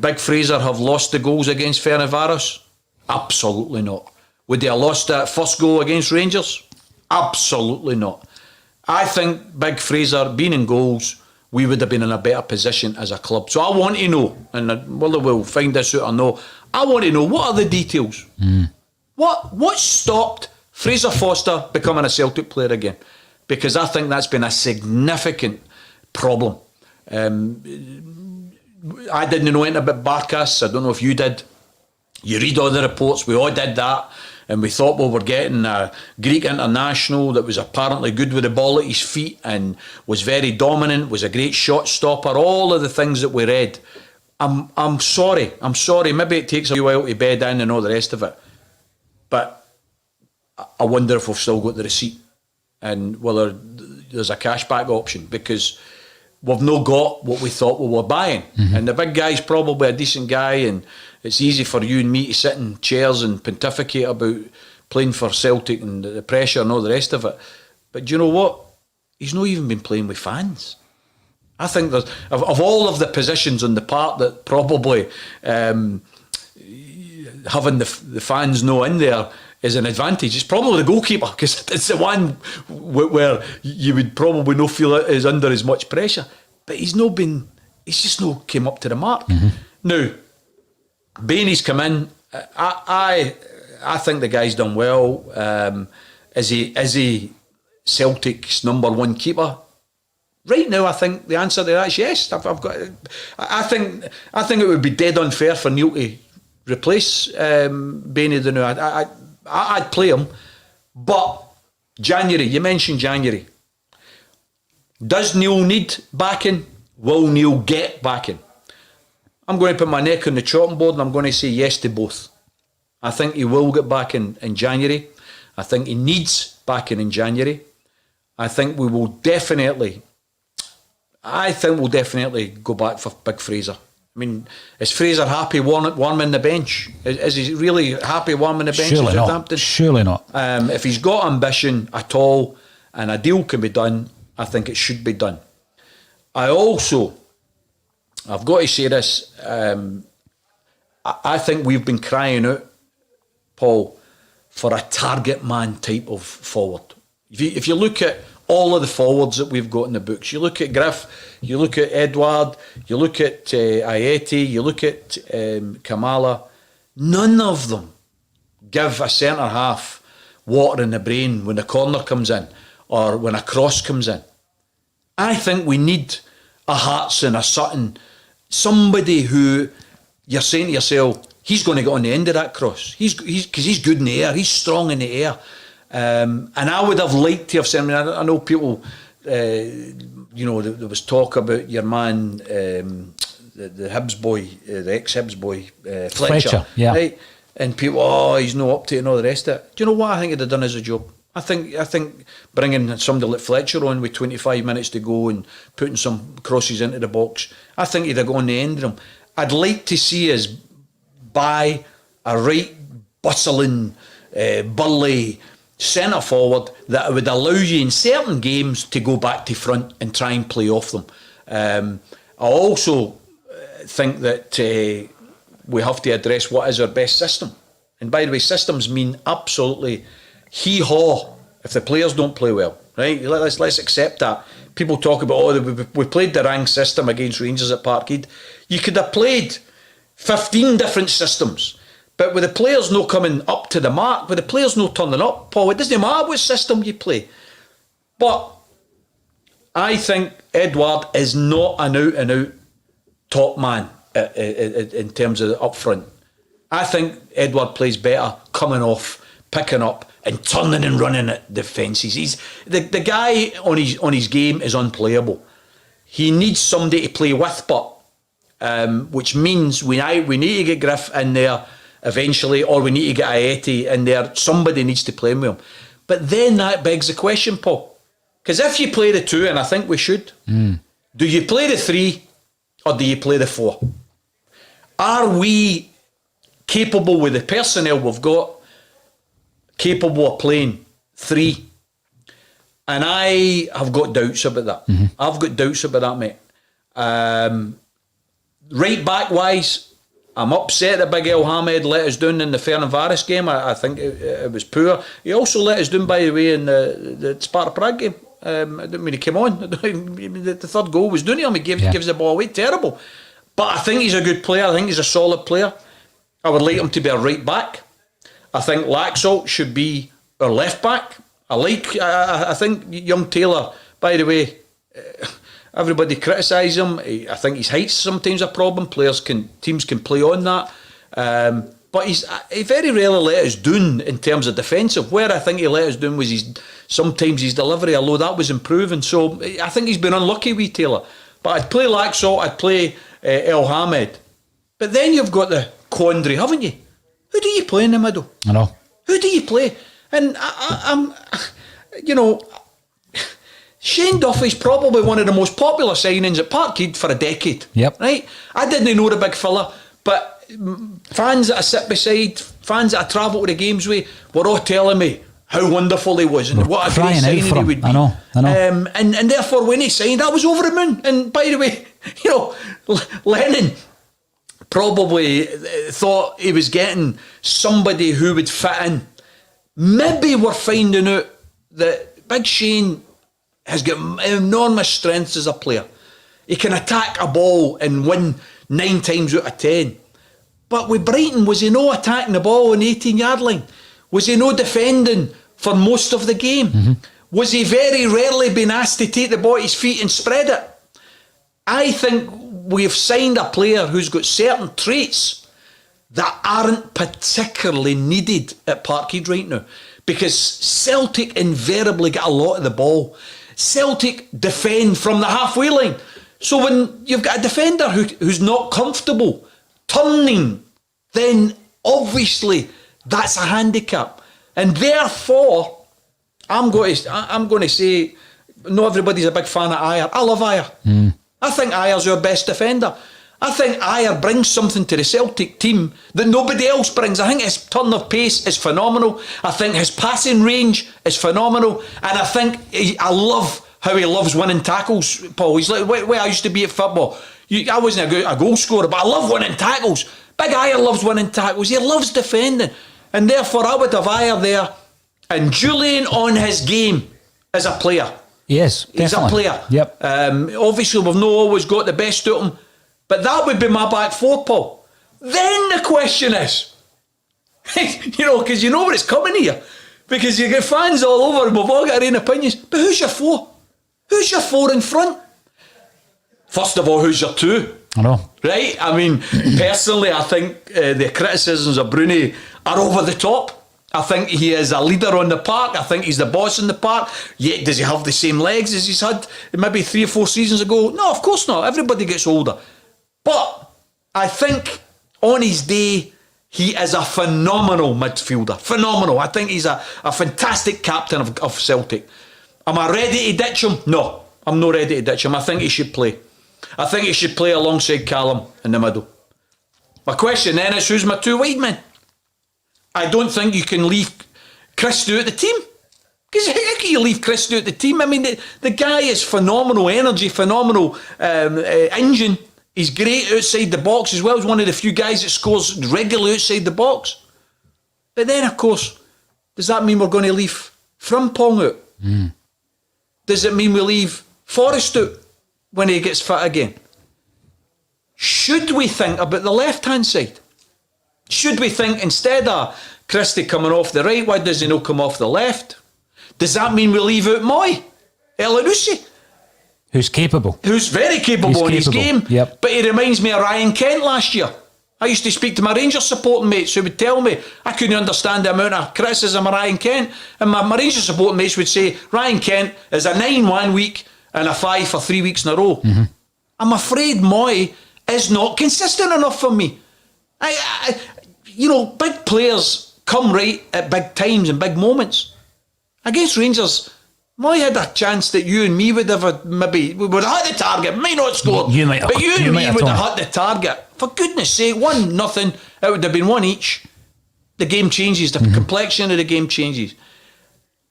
Big Fraser have lost the goals against Ferencváros? Absolutely not. Would they have lost that first goal against Rangers? Absolutely not. I think Big Fraser being in goals, we would have been in a better position as a club. So I want to know, and whether we'll find this out or no, I want to know, what are the details? What stopped Fraser Forster becoming a Celtic player again? Because I think that's been a significant problem. I didn't know anything about Barkas. I don't know if you did. You read all the reports. We all did that. And we thought we were getting a Greek international that was apparently good with the ball at his feet and was very dominant, was a great shot stopper, all of the things that we read. I'm sorry. Maybe it takes a while to bed in and all the rest of it. But I wonder if we've still got the receipt and whether there's a cashback option, because we've not got what we thought we were buying. And the big guy's probably a decent guy, and it's easy for you and me to sit in chairs and pontificate about playing for Celtic and the pressure and all the rest of it. But do you know what? He's not even been playing with fans. I think there's, of all of the positions on the park that probably having the fans no in there is an advantage, it's probably the goalkeeper, because it's the one where you would probably not feel it is under as much pressure. But he's just not came up to the mark. Now, Bainey's come in. I think the guy's done well. Is he Celtic's number one keeper? Right now, I think the answer to that is yes. I've got. I think it would be dead unfair for Neil to replace Bainey the new. I'd play him, but January. You mentioned January. Does Neil need backing? Will Neil get backing? I'm going to put my neck on the chopping board and I'm going to say yes to both. I think he will get backing in January. I think he needs backing in January. I think we'll definitely go back for Big Fraser. I mean, is Fraser happy warming the bench? Is he really happy warming the bench? Surely not. Surely not. If he's got ambition at all and a deal can be done, I think it should be done. I've got to say this, I think we've been crying out, Paul, for a target man type of forward. If you look at all of the forwards that we've got in the books, you look at Griff, you look at Edward, you look at Ayeti, you look at Kamala, none of them give a centre half water in the brain when the corner comes in or when a cross comes in. I think we need a Hartson, a Sutton, somebody who you're saying to yourself, he's going to get on the end of that cross. Because he's good in the air, he's strong in the air. And I would have liked to have seen, I know people, there was talk about your man, the Hibs boy, the ex-Hibs boy, Fletcher. Yeah. Right? And people, he's not up to it and all the rest of it. Do you know what I think he'd have done as a job? I think bringing somebody like Fletcher on with 25 minutes to go and putting some crosses into the box, I think he'd have gone the end of them. I'd like to see us buy a right bustling, burly centre forward that would allow you in certain games to go back to front and try and play off them. I also think that we have to address what is our best system. And by the way, systems mean absolutely hee-haw if the players don't play well, right? Let's accept that. People talk about, we played the Rang system against Rangers at Parkhead. You could have played 15 different systems, but with the players not coming up to the mark, with the players not turning up, Paul, it doesn't matter what system you play. But I think Edward is not an out-and-out top man in terms of up front. I think Edward plays better coming off, picking up, and turning and running at defences. He's the guy on his game is unplayable. He needs somebody to play with, but which means we need to get Griff in there eventually, or we need to get Ayeti in there. Somebody needs to play with him. But then that begs the question, Paul, because if you play the 2, and I think we should, do you play the 3 or do you play the 4? Are we capable with the personnel we've got, capable of playing 3? And I have got doubts about that. I've got doubts about that, mate. Right back wise, I'm upset that Big El Hamed let us down in the Ferencváros game. I think it was poor. He also let us down, by the way, in the Sparta Prague game. I didn't mean he came on. The third goal was down to him. He gives the ball away. Terrible. But I think he's a good player. I think he's a solid player. I would like him to be a right back. I think Laxalt should be our left back. I think young Taylor, by the way, everybody criticise him. I think his height's sometimes a problem. Teams can play on that. But he very rarely let us down in terms of defensive. Where I think he let us down was sometimes his delivery, although that was improving. So I think he's been unlucky with Taylor. But I'd play Laxalt, I'd play El Hamed. But then you've got the quandary, haven't you? Who do you play in the middle? I know. Who do you play? And I'm Shane Duffy's probably one of the most popular signings at Parkhead for a decade. Yep. Right? I didn't know the big fella, but fans that I sit beside, fans that I travel to the games with, were all telling me how wonderful he was and what a great signing he would be. I know. And therefore, when he signed, I was over the moon. And by the way, Lennon probably thought he was getting somebody who would fit in. Maybe we're finding out that Big Shane has got enormous strengths as a player. He can attack a ball and win 9 times out of 10. But with Brighton, was he no attacking the ball on the 18-yard line? Was he no defending for most of the game? Was he very rarely been asked to take the ball at his feet and spread it? I think we've signed a player who's got certain traits that aren't particularly needed at Parkhead right now, because Celtic invariably get a lot of the ball. Celtic defend from the halfway line. So when you've got a defender who's not comfortable turning, then obviously that's a handicap. And therefore, I'm going to say, not everybody's a big fan of Ayer. I love Ayer. I think Ayer's our best defender. I think Ayer brings something to the Celtic team that nobody else brings. I think his turn of pace is phenomenal. I think his passing range is phenomenal. And I think I love how he loves winning tackles, Paul. He's like, where I used to be at football. I wasn't a goal scorer, but I love winning tackles. Big Ayer loves winning tackles. He loves defending. And therefore, I would have Ayer there. And Julian on his game as a player. Yes, he's definitely. a player. Yep. Obviously, we've not always got the best out of him, but that would be my back four, Paul. Then the question is, because you know where it's coming here, because you get fans all over and we've all got our own opinions. But who's your four? Who's your four in front? First of all, who's your two? I know. Right? I mean, personally, I think the criticisms of Bruni are over the top. I think he is a leader on the park. I think he's the boss in the park. Yet, does he have the same legs as he's had maybe 3 or 4 seasons ago? No, of course not. Everybody gets older. But I think on his day, he is a phenomenal midfielder. Phenomenal. I think he's a fantastic captain of Celtic. Am I ready to ditch him? No, I'm not ready to ditch him. I think he should play. I think he should play alongside Callum in the middle. My question then is, who's my two wide men? I don't think you can leave Christie out the team. Because how can you leave Christie out the team? I mean, the guy is phenomenal energy, phenomenal engine. He's great outside the box as well. He's one of the few guys that scores regularly outside the box. But then, of course, does that mean we're going to leave Frimpong out? Does it mean we leave Forrest out when he gets fit again? Should we think about the left-hand side? Should we think instead of Christie coming off the right, why does he not come off the left? Does that mean we leave out Moy? Elyounoussi? Who's capable. Who's very capable in his game. Yep. But he reminds me of Ryan Kent last year. I used to speak to my Rangers supporting mates who would tell me I couldn't understand the amount of criticism of Ryan Kent. And my Rangers supporting mates would say, Ryan Kent is a 9 1 week and a 5 for 3 weeks in a row. I'm afraid Moy is not consistent enough for me. Big players come right at big times and big moments. Against Rangers, Moy had a chance that you and me would have maybe we would have hit the target, might not score, you might have, but you and me have would have hit the target. For goodness sake, 1-0, it would have been 1 each. The game changes, the complexion of the game changes.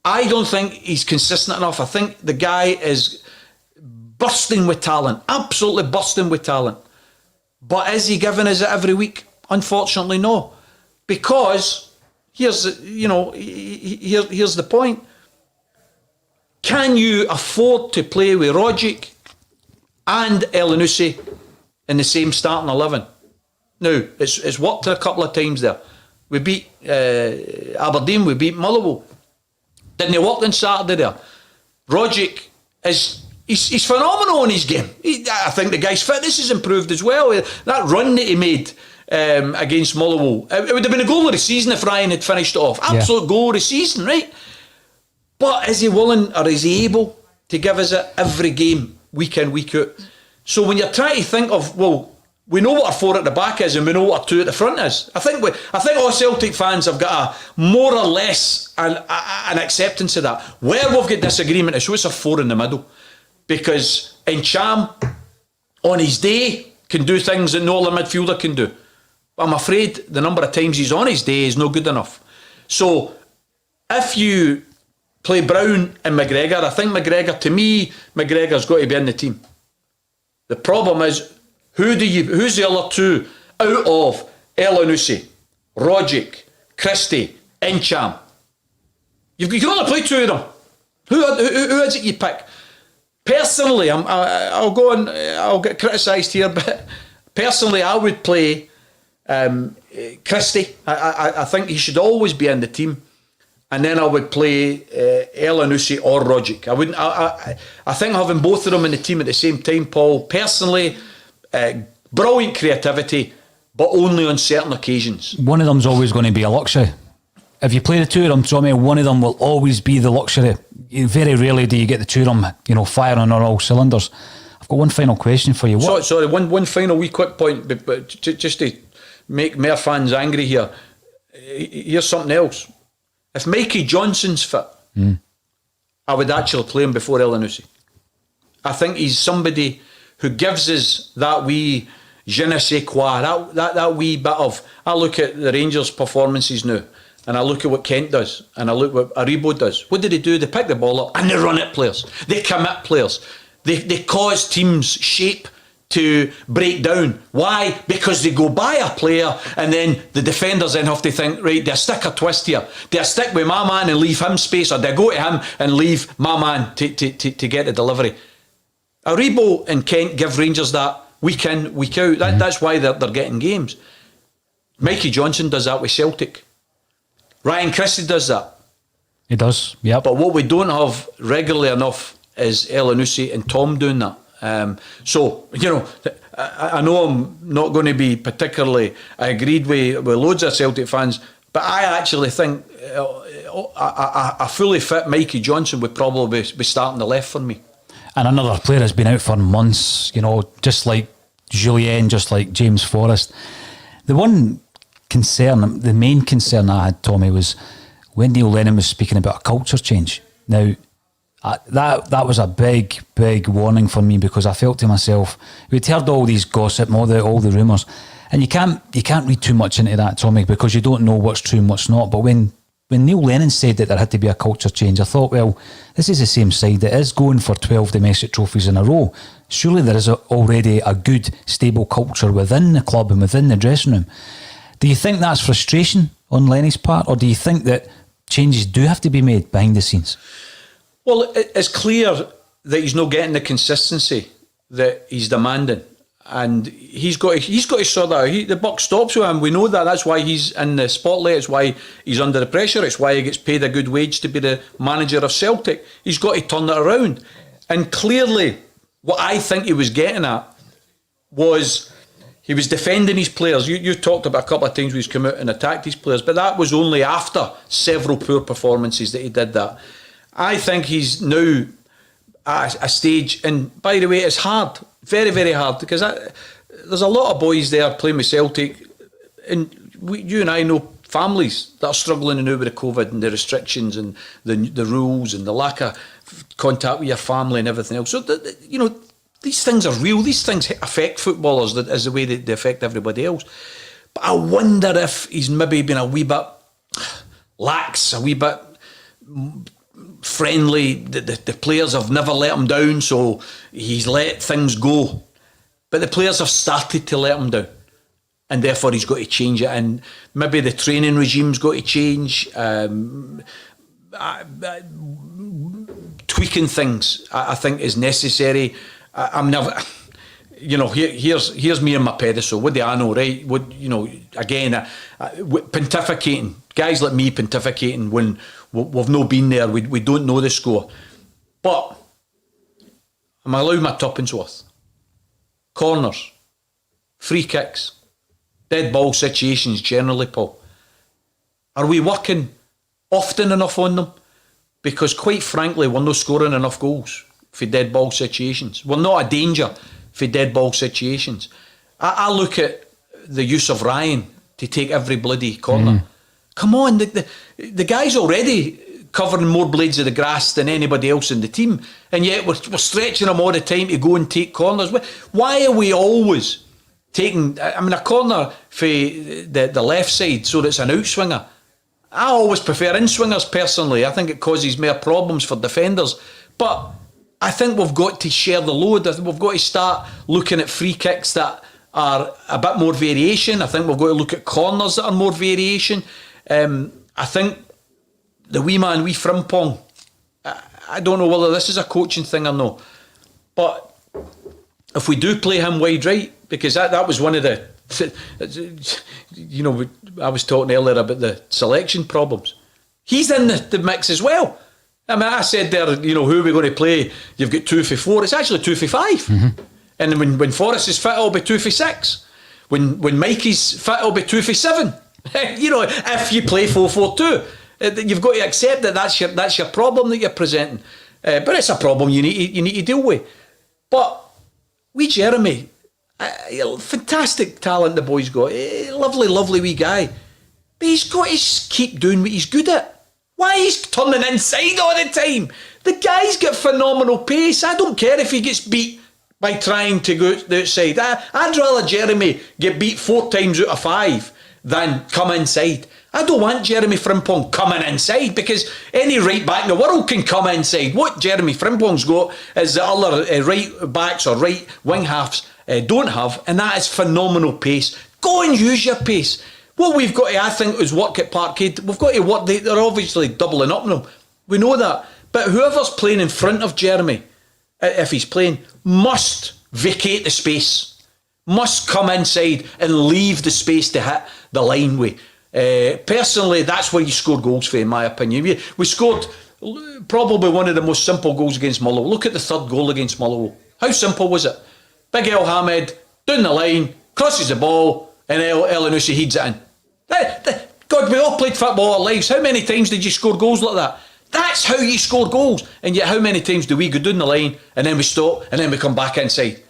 I don't think he's consistent enough. I think the guy is bursting with talent, absolutely bursting with talent. But is he giving us it every week? Unfortunately, no. Because here's the point. Can you afford to play with Rogic and Elyounoussi in the same starting 11? Now, it's worked a couple of times there. We beat Aberdeen, we beat Motherwell. Didn't it work on Saturday there? Rogic he's phenomenal in his game. I think the guy's fitness has improved as well. That run that he made against Motherwell, it would have been a goal of the season if Ryan had finished it off. Absolute goal of the season, right? But is he willing or is he able to give us it every game, week in, week out? So when you're trying to think of, well, we know what our 4 at the back is and we know what our 2 at the front is. I think all Celtic fans have got a more or less an acceptance of that. Where we've got disagreement is who's a 4 in the middle. Because Encham, on his day, can do things that no other midfielder can do. But I'm afraid the number of times he's on his day is no good enough. So if you play Brown and McGregor, I think McGregor's got to be in the team. The problem is, who's the other 2 out of Elyounoussi, Rogic, Christie, Encham? You can only play 2 of them. Who is it you pick? Personally, I'll get criticised here, but personally, I would play Christie. I think he should always be in the team. And then I would play Elyounoussi or Roderick. I wouldn't. I think having both of them in the team at the same time, Paul, personally, brilliant creativity, but only on certain occasions. One of them's always going to be a luxury. If you play the two of them, Tommy, one of them will always be the luxury. Very rarely do you get the two of them, firing on all cylinders. I've got one final question for you. Sorry, one final wee quick point, but just to make more fans angry here. Here's something else. If Mikey Johnson's fit, I would actually play him before Elyounoussi. I think he's somebody who gives us that wee je ne sais quoi, that wee bit of... I look at the Rangers' performances now, and I look at what Kent does, and I look what Aribo does. What do? They pick the ball up and they run at players. They commit players. They cause teams shape to break down. Why? Because they go by a player and then the defenders then have to think, right, do I stick a twist here? Do I stick with my man and leave him space, or do I go to him and leave my man to get the delivery? Aribo and Kent give Rangers that week in, week out. That's why they're getting games. Mikey Johnson does that with Celtic. Ryan Christie does that. He does, yeah. But what we don't have regularly enough is Elyounoussi and Tom doing that. So, I know I'm not going to be particularly agreed with loads of Celtic fans, but I actually think a fully fit Mikey Johnson would probably be starting the left for me. And another player has been out for months, just like Julien, just like James Forrest. The one concern, the main concern I had, Tommy, was when Neil Lennon was speaking about a culture change. Now, that was a big warning for me, because I felt to myself, we'd heard all these gossip, all the rumours, and you can't read too much into that, Tommy, because you don't know what's true and what's not. But when Neil Lennon said that there had to be a culture change, I thought, well, this is the same side that is going for 12 domestic trophies in a row. Surely there is already a good, stable culture within the club and within the dressing room. Do you think that's frustration on Lenny's part, or do you think that changes do have to be made behind the scenes? Well, it's clear that he's not getting the consistency that he's demanding, and he's got to sort that out. The buck stops with him. We know that. That's why he's in the spotlight. It's why he's under the pressure. It's why he gets paid a good wage to be the manager of Celtic. He's got to turn it around. And clearly, what I think he was getting at was he was defending his players. You talked about a couple of times where he's come out and attacked his players, but that was only after several poor performances that he did that. I think he's now at a stage, and by the way, it's hard, very, very hard, because there's a lot of boys there playing with Celtic, and you and I know families that are struggling now with the COVID and the restrictions and the rules and the lack of contact with your family and everything else. So, these things are real. These things affect footballers as the way they affect everybody else. But I wonder if he's maybe been a wee bit lax, a wee bit friendly. The players have never let him down, so he's let things go. But the players have started to let him down, and therefore he's got to change it. And maybe the training regime's got to change. Tweaking things, I think, is necessary. I'm never... here's me on my pedestal. What do I know, right? Again, pontificating. Guys like me pontificating when we've not been there. We don't know the score. But I'm allowing my tuppence worth. Corners, free kicks, dead ball situations generally, Paul. Are we working often enough on them? Because quite frankly, we're not scoring enough goals for dead ball situations. We're not a danger for dead ball situations. I look at the use of Ryan to take every bloody corner. Come on, the guy's already covering more blades of the grass than anybody else in the team, and yet we're stretching him all the time to go and take corners. Why are we always taking... a corner for the left side so that it's an outswinger? I always prefer in-swingers personally. I think it causes more problems for defenders. But I think we've got to share the load. I think we've got to start looking at free kicks that are a bit more variation. I think we've got to look at corners that are more variation. I think the wee Frimpong, I don't know whether this is a coaching thing or no, but if we do play him wide right, because that was one of the... I was talking earlier about the selection problems. He's in the mix as well. I mean, I said there, who are we going to play? You've got 2 for 4. It's actually 2 for 5. And when Forrest is fit, it'll be 2 for 6. When Mikey's fit, it'll be 2 for 7. If you play 4-4-2, you've got to accept that that's your problem that you're presenting. But it's a problem you need to deal with. But we Jeremy, fantastic talent the boy's got. Lovely, lovely wee guy. But he's got to keep doing what he's good at. Why he's turning inside all the time? The guy's got phenomenal pace. I don't care if he gets beat by trying to go the outside. I'd rather Jeremy get beat 4 times out of 5 than come inside. I don't want Jeremy Frimpong coming inside, because any right back in the world can come inside. What Jeremy Frimpong's got is the other right backs or right wing halves don't have, and that is phenomenal pace. Go and use your pace. What we've got to, I think, is work at Parkhead. We've got to work. They're obviously doubling up on him. We know that. But whoever's playing in front of Jeremy, if he's playing, must vacate the space. Must come inside and leave the space to hit the line with. Personally, that's where you score goals for, in my opinion. We scored probably one of the most simple goals against Motherwell. Look at the third goal against Motherwell. How simple was it? Big El Hamed, down the line, crosses the ball, and El Enoussi heads it in. God, we all played football our lives. How many times did you score goals like that? That's how you score goals. And yet how many times do we go down the line, and then we stop, and then we come back inside?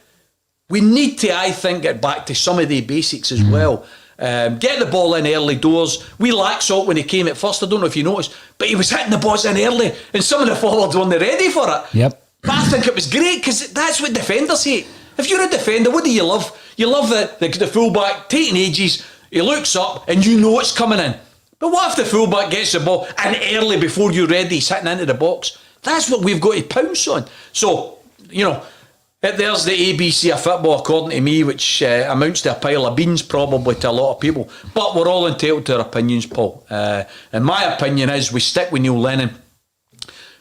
We need to, I think, get back to some of the basics as well. Get the ball in early doors. We lacked Salt when he came at first. I don't know if you noticed, but he was hitting the balls in early, and some of the forwards weren't ready for it. Yep. But I think it was great, because that's what defenders hate. If you're a defender, what do you love? You love the fullback taking ages. He looks up and you know it's coming in. But what if the fullback gets the ball and early before you're ready, he's hitting into the box? That's what we've got to pounce on. So, there's the ABC of football, according to me, which amounts to a pile of beans probably to a lot of people. But we're all entitled to our opinions, Paul. And my opinion is we stick with Neil Lennon.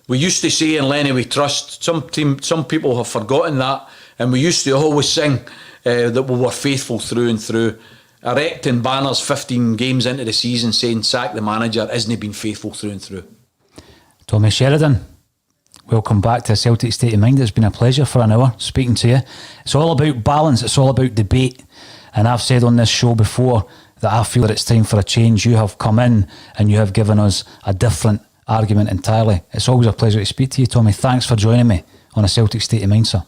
We used to say in Lenny we trust. Some people have forgotten that. And we used to always sing that we were faithful through and through. Erecting banners 15 games into the season saying sack the manager, isn't he been faithful through and through? Tommy Sheridan, welcome back to a Celtic State of Mind. It's been a pleasure for an hour speaking to you. It's all about balance, it's all about debate. And I've said on this show before that I feel that it's time for a change. You have come in and you have given us a different argument entirely. It's always a pleasure to speak to you, Tommy. Thanks for joining me on a Celtic State of Mind, sir.